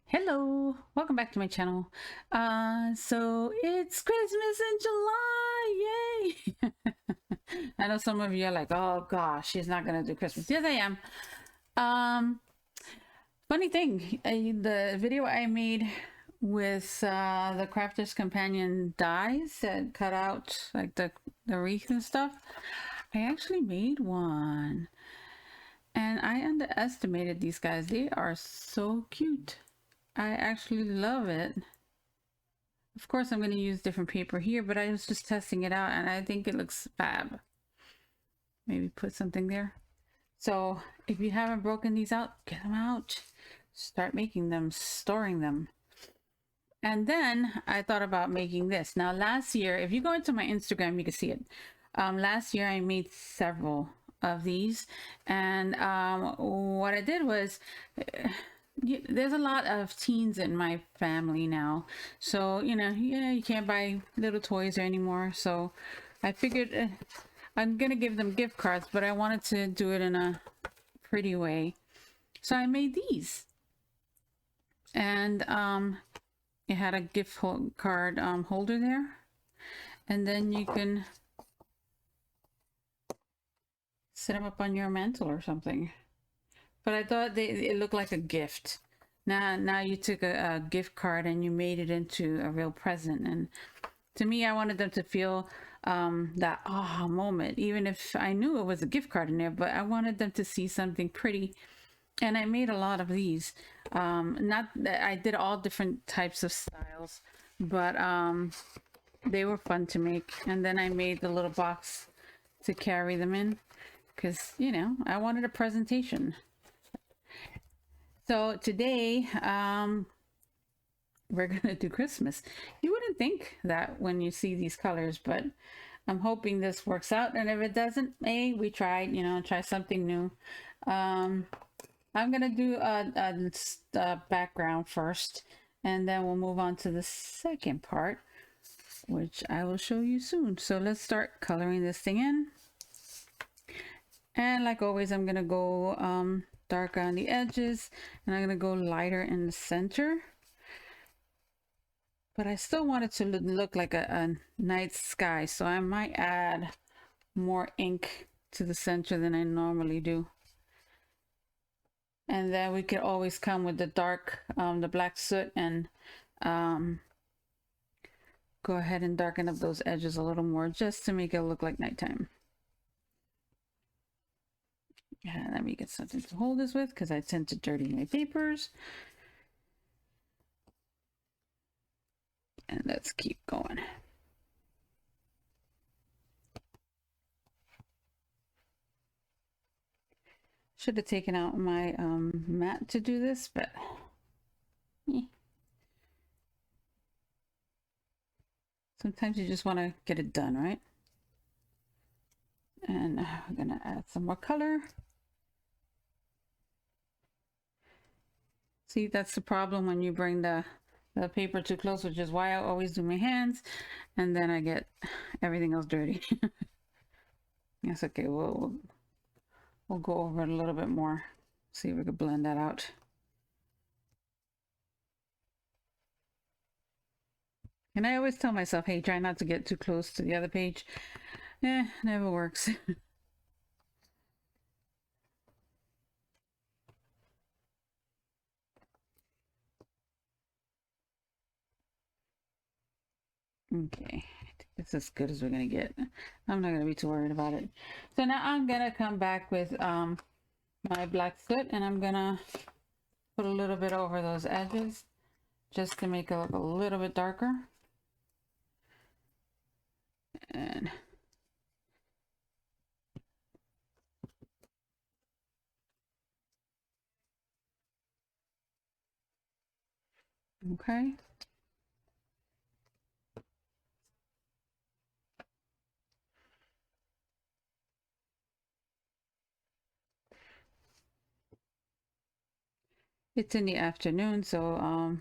Hello, welcome back to my channel. So it's Christmas in July, yay! I know some of you are like, oh gosh, she's not gonna do Christmas. Yes, I am. Um, Funny thing, the video I made with the Crafter's Companion dies that cut out like the wreath and stuff, I actually made one. And I underestimated these guys. They are so cute. I actually love it. Of course, I'm going to use different paper here, but I was just testing it out and I think it looks fab. Maybe put something there. So if you haven't broken these out, get them out. Start making them, storing them. And then I thought about making this. Now, last year, if you go into my Instagram, you can see it. Last year, I made several of these. And what I did was there's a lot of teens in my family now, so yeah, you can't buy little toys anymore. So I figured I'm gonna give them gift cards, but I wanted to do it in a pretty way, so I made these. And it had a gift card holder there, and then you can set them up on your mantle or something. But I thought it looked like a gift. Now you took a gift card and you made it into a real present. And to me, I wanted them to feel that aha moment, even if I knew it was a gift card in there, but I wanted them to see something pretty. And I made a lot of these. Not that I did all different types of styles, but they were fun to make. And then I made the little box to carry them in because, I wanted a presentation. So today, we're gonna do Christmas. You wouldn't think that when you see these colors, but I'm hoping this works out. And if it doesn't, hey, we tried, try something new. I'm gonna do a background first, and then we'll move on to the second part, which I will show you soon. So let's start coloring this thing in. And like always, I'm gonna go darker on the edges, and I'm gonna go lighter in the center. But I still want it to look like a night sky, so I might add more ink to the center than I normally do. And then we could always come with the dark, the black soot, and go ahead and darken up those edges a little more just to make it look like nighttime. Yeah, let me get something to hold this with because I tend to dirty my papers. And let's keep going. Should have taken out my mat to do this, but sometimes you just want to get it done, right? And I'm gonna add some more color. See, that's the problem when you bring the paper too close, which is why I always do my hands, and then I get everything else dirty. That's okay. We'll go over it a little bit more. See if we can blend that out. And I always tell myself, hey, try not to get too close to the other page. Never works. Okay, I think that's as good as we're gonna get. I'm not gonna be too worried about it. So now I'm gonna come back with my black soot, and I'm gonna put a little bit over those edges just to make it look a little bit darker. And okay. It's in the afternoon, so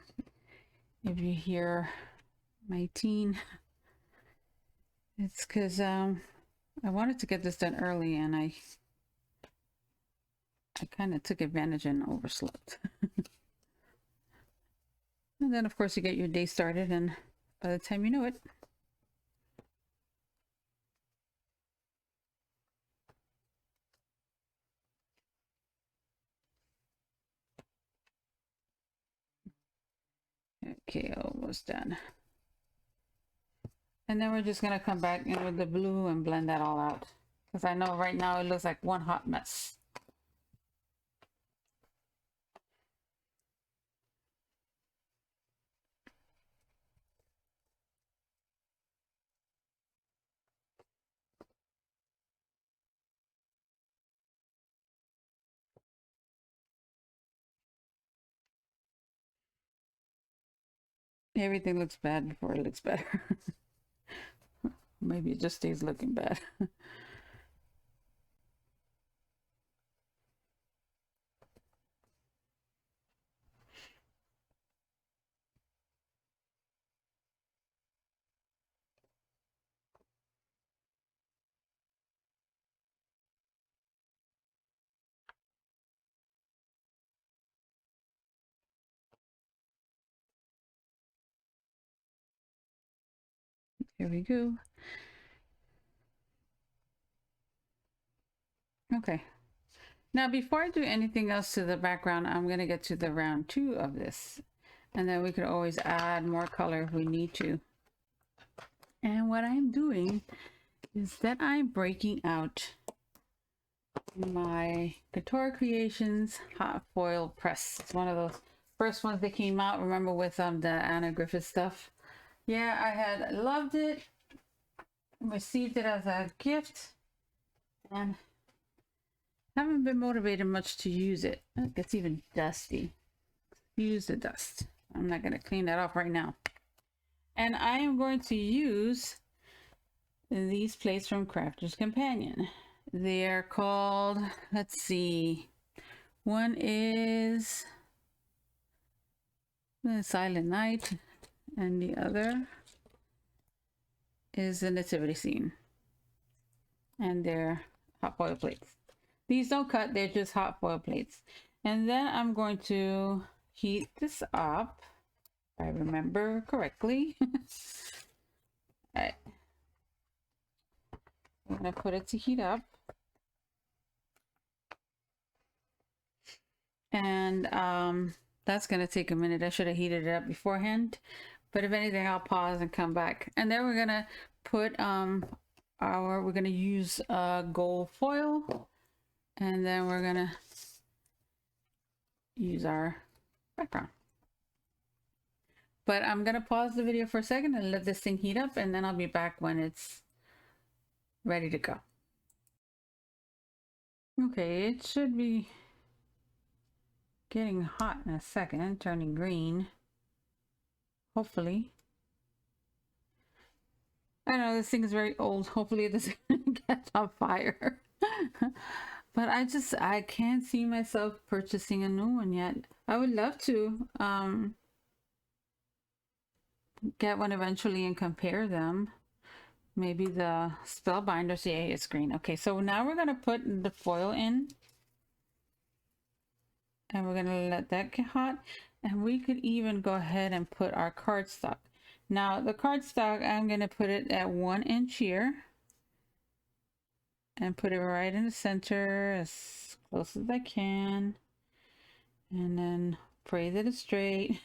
if you hear my teen, it's because I wanted to get this done early, and I kind of took advantage and overslept. And then of course you get your day started, and by the time you know it, okay, almost done. And then we're just gonna come back in with the blue and blend that all out, because I know right now it looks like one hot mess. Everything looks bad before it looks better. Maybe it just stays looking bad. Here we go. Okay. Now, before I do anything else to the background, I'm going to get to the round 2 of this. And then we could always add more color if we need to. And what I'm doing is that I'm breaking out my Couture Creations hot foil press. It's one of those first ones that came out, remember, with the Anna Griffith stuff. Yeah, I had loved it, received it as a gift, and haven't been motivated much to use it. It gets even dusty. Use the dust. I'm not going to clean that off right now. And I am going to use these plates from Crafter's Companion. They're called, let's see, one is the Silent Night, and the other is the Nativity Scene. And they're hot foil plates. These don't cut, they're just hot foil plates. And then I'm going to heat this up, if I remember correctly. Alright. I'm going to put it to heat up. And that's going to take a minute. I should have heated it up beforehand. But if anything, I'll pause and come back. And then we're going to put we're going to use gold foil. And then we're going to use our background. But I'm going to pause the video for a second and let this thing heat up, and then I'll be back when it's ready to go. Okay, it should be getting hot in a second, turning green. Hopefully. I know this thing is very old. Hopefully it doesn't catch on fire. But I can't see myself purchasing a new one yet. I would love to get one eventually and compare them. Maybe the Spellbinders. Yeah, it's green. Okay, so now we're going to put the foil in. And we're going to let that get hot. And we could even go ahead and put our cardstock. Now, the cardstock, I'm going to put it at 1 inch here. And put it right in the center as close as I can. And then pray that it's straight.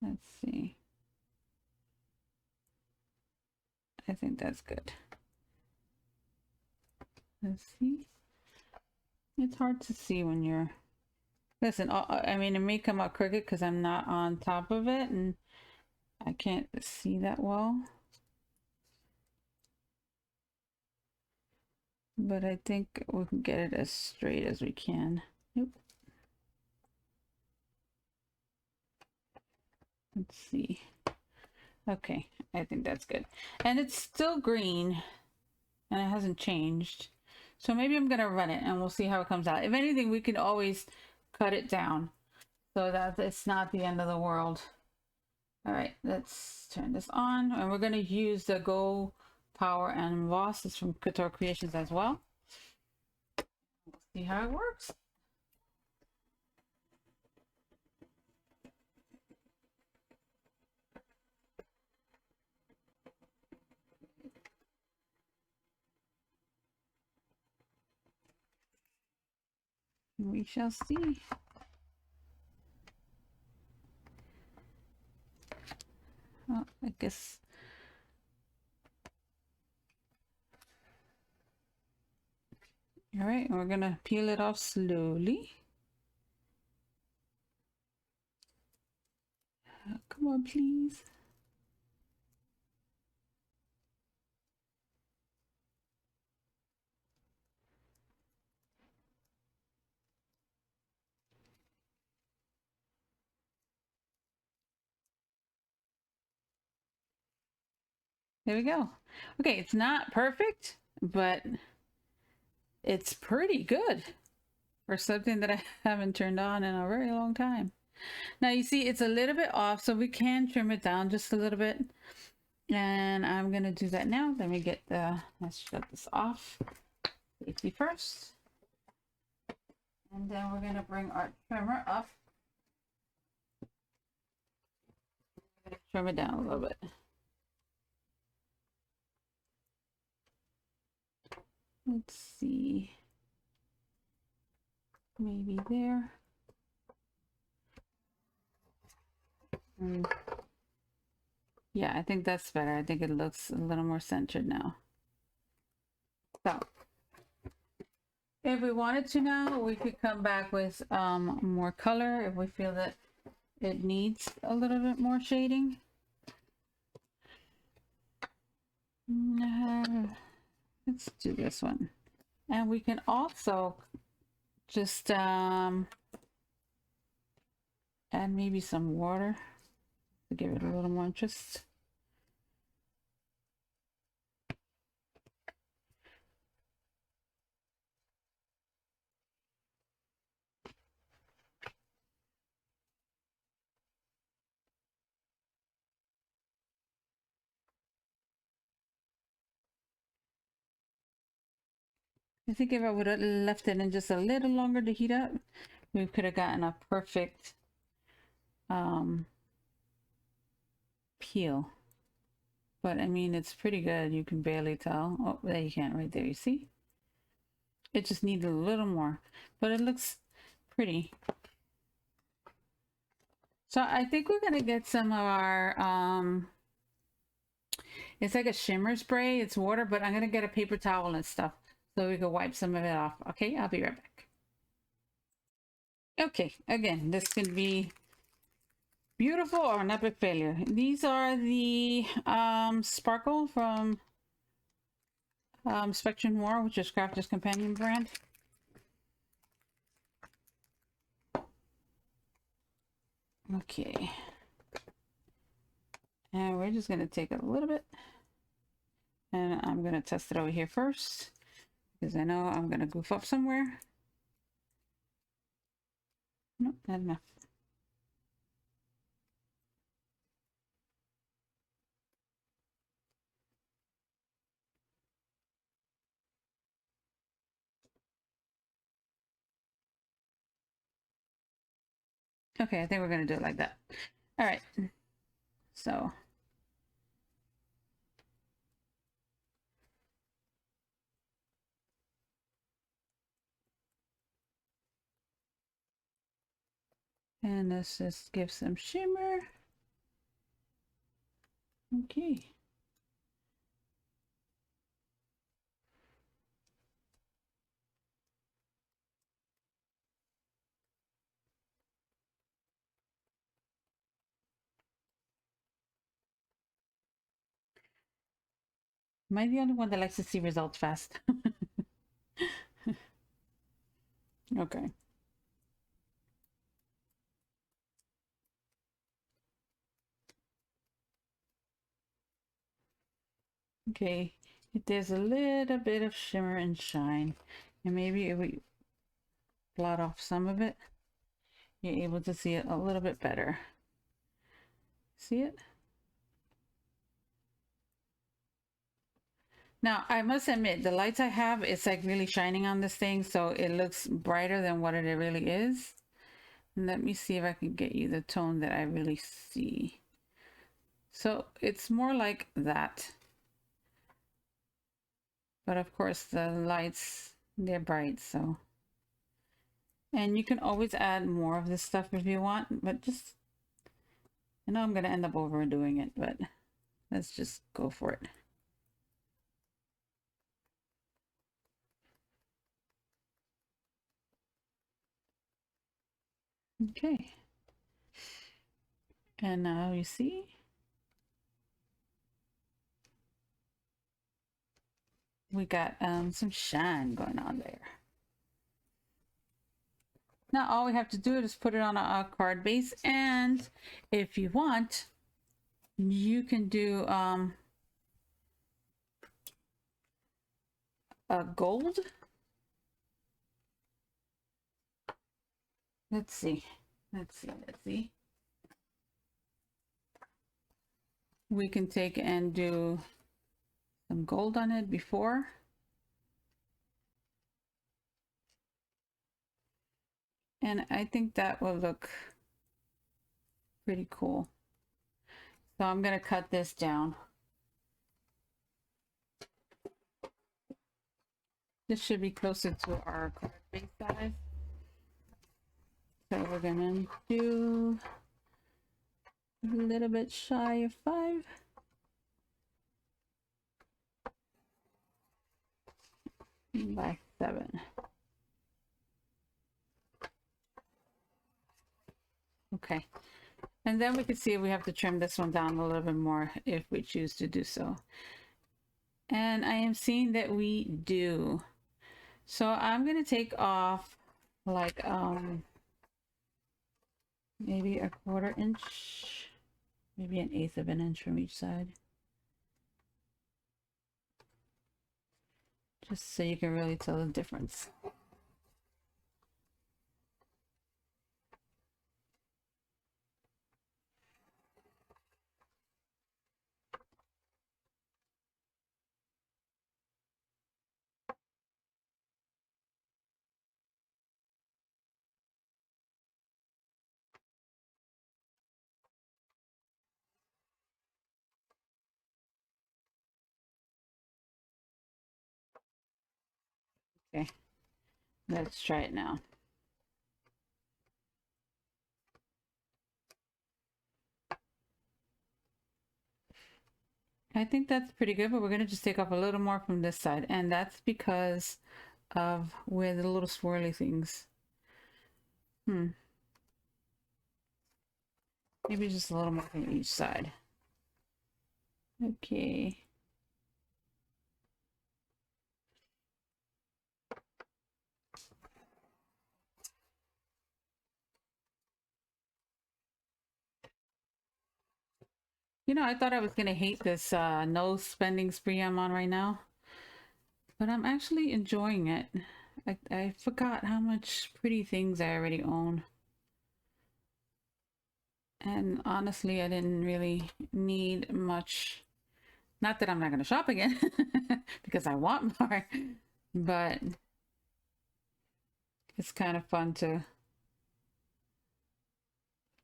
Let's see. I think that's good. Let's see. It's hard to see when you're... Listen, I mean, it may come out crooked because I'm not on top of it and I can't see that well. But I think we can get it as straight as we can. Nope. Let's see. Okay, I think that's good. And it's still green and it hasn't changed. So maybe I'm gonna run it and we'll see how it comes out. If anything, we can always cut it down so that it's not the end of the world. All right, let's turn this on, and we're gonna use the Go Power and Emboss. It's from Couture Creations as well. We'll see how it works. We shall see. Oh, I guess. All right, we're gonna peel it off slowly. Come on, please. There we go. Okay, it's not perfect, but it's pretty good for something that I haven't turned on in a very long time. Now you see it's a little bit off, so we can trim it down just a little bit. And I'm gonna do that now. Let me get let's shut this off. Safety first. And then we're gonna bring our trimmer up. Trim it down a little bit. Let's see. Maybe there. Yeah, I think that's better. I think it looks a little more centered now. So, if we wanted to now, we could come back with more color if we feel that it needs a little bit more shading. Let's do this one. And we can also just add maybe some water to give it a little more interest. I think if I would have left it in just a little longer to heat up, we could have gotten a perfect peel. But I mean, it's pretty good. You can barely tell. Oh, there you can, right there. You see? It just needs a little more, but it looks pretty. So I think we're gonna get some of our it's like a shimmer spray. It's water, but I'm gonna get a paper towel and stuff so we can wipe some of it off. Okay, I'll be right back. Okay, again, this can be beautiful or an epic failure. These are the sparkle from Spectrum Noir, which is Crafter's Companion brand. Okay. And we're just going to take a little bit. And I'm going to test it over here first, because I know I'm going to goof up somewhere. Nope, not enough. Okay, I think we're going to do it like that. All right. So. And let's just give some shimmer. Okay. Am I the only one that likes to see results fast? Okay. Okay, if there's a little bit of shimmer and shine, and maybe if we blot off some of it, you're able to see it a little bit better. See it? Now, I must admit, the lights I have, it's like really shining on this thing, so it looks brighter than what it really is. And let me see if I can get you the tone that I really see. So it's more like that. But of course, the lights, they're bright, so And you can always add more of this stuff if you want, but just, I know I'm going to end up overdoing it, but let's just go for it. Okay. And now you see, we got some shine going on there. Now all we have to do is put it on a card base, and if you want, you can do a gold. Let's see. We can take and do some gold on it before. And I think that will look pretty cool. So I'm going to cut this down. This should be closer to our card base size. So we're going to do a little bit shy of 5. By 7. Okay. And then we can see if we have to trim this one down a little bit more if we choose to do so. And I am seeing that we do. So I'm going to take off like maybe a 1/4 inch, maybe 1/8 of an inch from each side. Just so you can really tell the difference. Okay, let's try it now. I think that's pretty good, but we're going to just take off a little more from this side, and that's because of where the little swirly things. Maybe just a little more from each side. Okay. You know, I thought I was going to hate this no spending spree I'm on right now, but I'm actually enjoying it. I forgot how much pretty things I already own. And honestly, I didn't really need much. Not that I'm not going to shop again, because I want more, but it's kind of fun to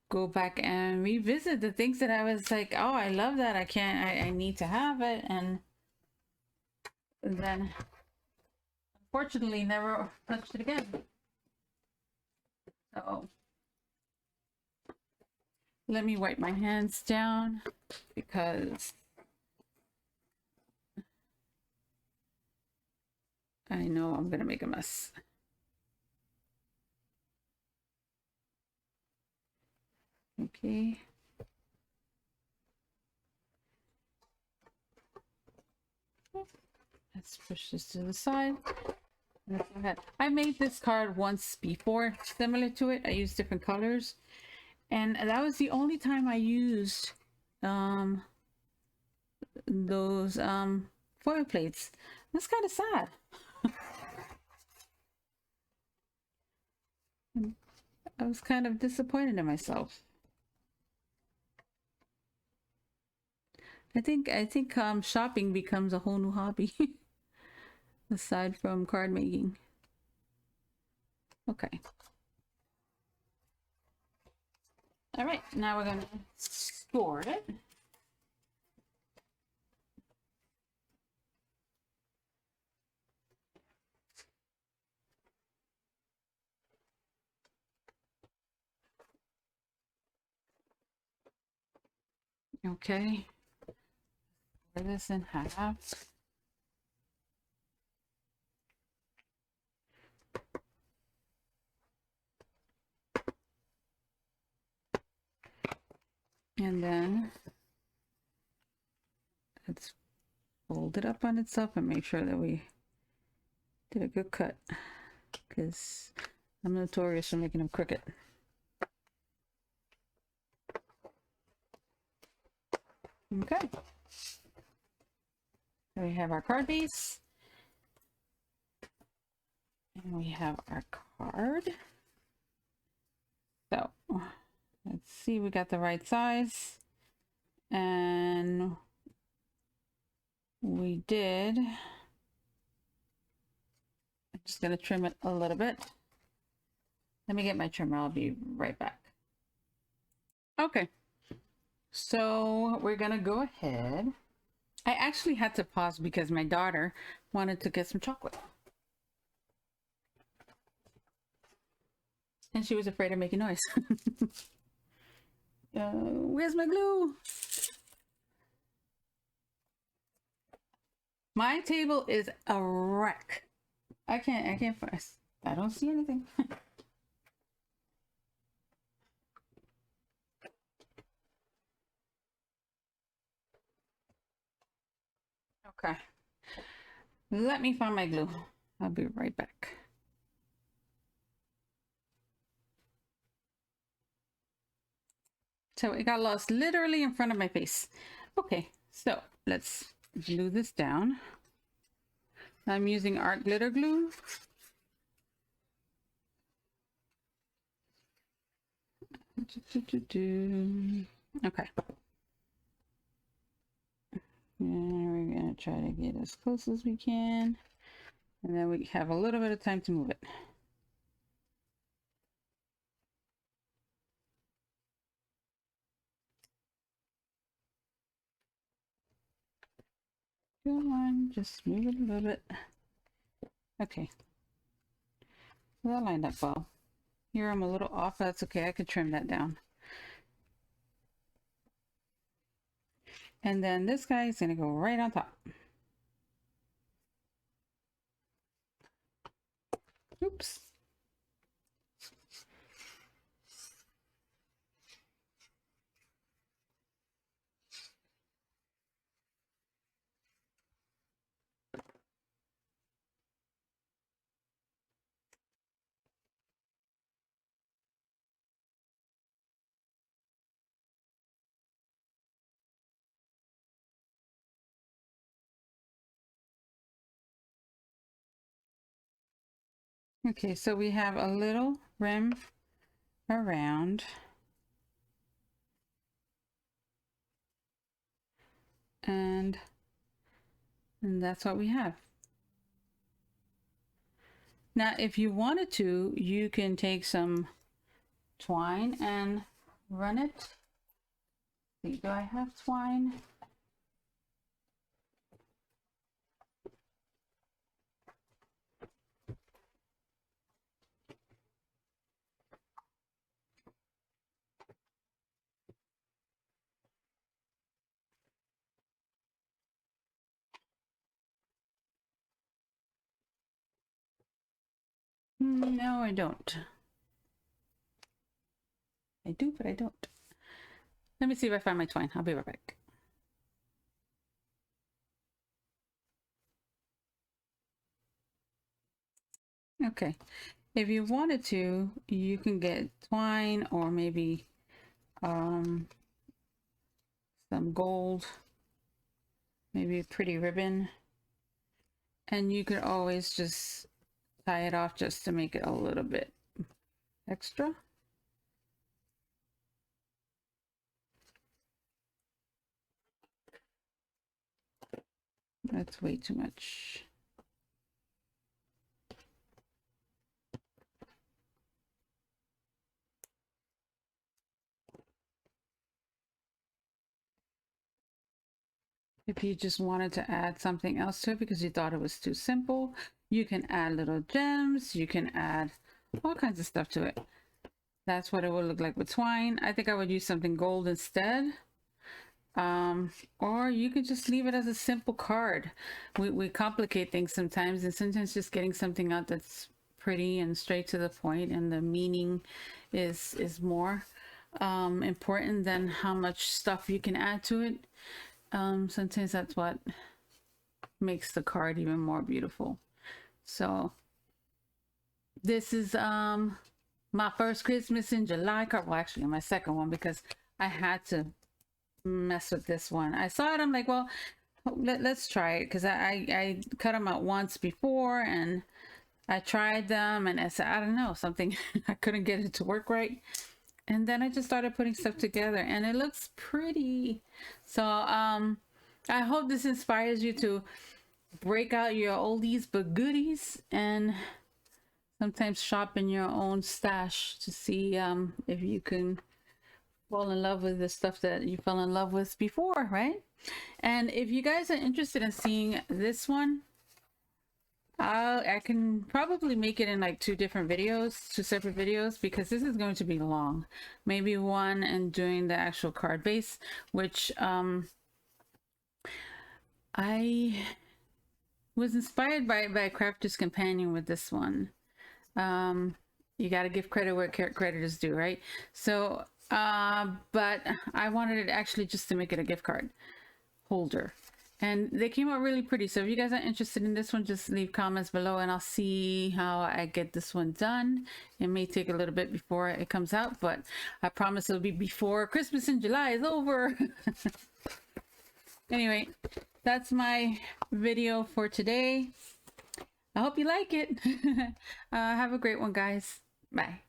go back and revisit the things that I was like, oh, I love that. I need to have it. And then unfortunately never touched it again. So let me wipe my hands down because I know I'm gonna make a mess. Okay. Let's push this to the side. Let's go ahead. I made this card once before, similar to it. I used different colors. And that was the only time I used those foil plates. That's kind of sad. I was kind of disappointed in myself. I think shopping becomes a whole new hobby aside from card making. Okay. All right, now we're going to store it. Okay. Pour this in half. And then let's fold it up on itself and make sure that we did a good cut, because I'm notorious for making them crooked. Okay. So we have our card base. And we have our card. So let's see, we got the right size. And we did. I'm just going to trim it a little bit. Let me get my trimmer. I'll be right back. Okay. So we're going to go ahead. I actually had to pause because my daughter wanted to get some chocolate. And she was afraid of making noise. Where's my glue? My table is a wreck. I can't find. I don't see anything. Okay. Let me find my glue. I'll be right back. So it got lost literally in front of my face. Okay, so let's glue this down. I'm using art glitter glue. Okay. And we're gonna try to get as close as we can. And then we have a little bit of time to move it. Come on, just move it a little bit. Okay. Well, that lined up well. Here I'm a little off. That's okay. I could trim that down. And then this guy is going to go right on top. Oops. Okay, so we have a little rim around. And that's what we have. Now, if you wanted to, you can take some twine and run it. See, do I have twine? No, I don't. I do, but I don't. Let me see if I find my twine. I'll be right back. Okay, if you wanted to, you can get twine or maybe some gold, maybe a pretty ribbon, and you could always just tie it off just to make it a little bit extra. That's way too much. If you just wanted to add something else to it because you thought it was too simple, you can add little gems, you can add all kinds of stuff to it. That's what it would look like with twine. I think I would use something gold instead. Or you could just leave it as a simple card. We complicate things sometimes, and sometimes just getting something out that's pretty and straight to the point, and the meaning is more important than how much stuff you can add to it. Sometimes that's what makes the card even more beautiful. So this is my first Christmas in July card. Well, actually my second one, because I had to mess with this one. I saw it, I'm like, well, let's try it, because I cut them out once before and I tried them and I said, I don't know, something I couldn't get it to work right. And then I just started putting stuff together and it looks pretty. So I hope this inspires you to break out your oldies but goodies and sometimes shop in your own stash to see if you can fall in love with the stuff that you fell in love with before, right? And if you guys are interested in seeing this one, I can probably make it in like two separate videos, because this is going to be long. Maybe one and doing the actual card base, which I was inspired by Crafter's Companion with this one. You got to give credit where credit is due, right? So but I wanted it actually just to make it a gift card holder, and they came out really pretty. So if you guys are interested in this one, just leave comments below and I'll see how I get this one done. It may take a little bit before it comes out, but I promise it'll be before Christmas in July is over. Anyway, that's my video for today. I hope you like it. Have a great one, guys. Bye.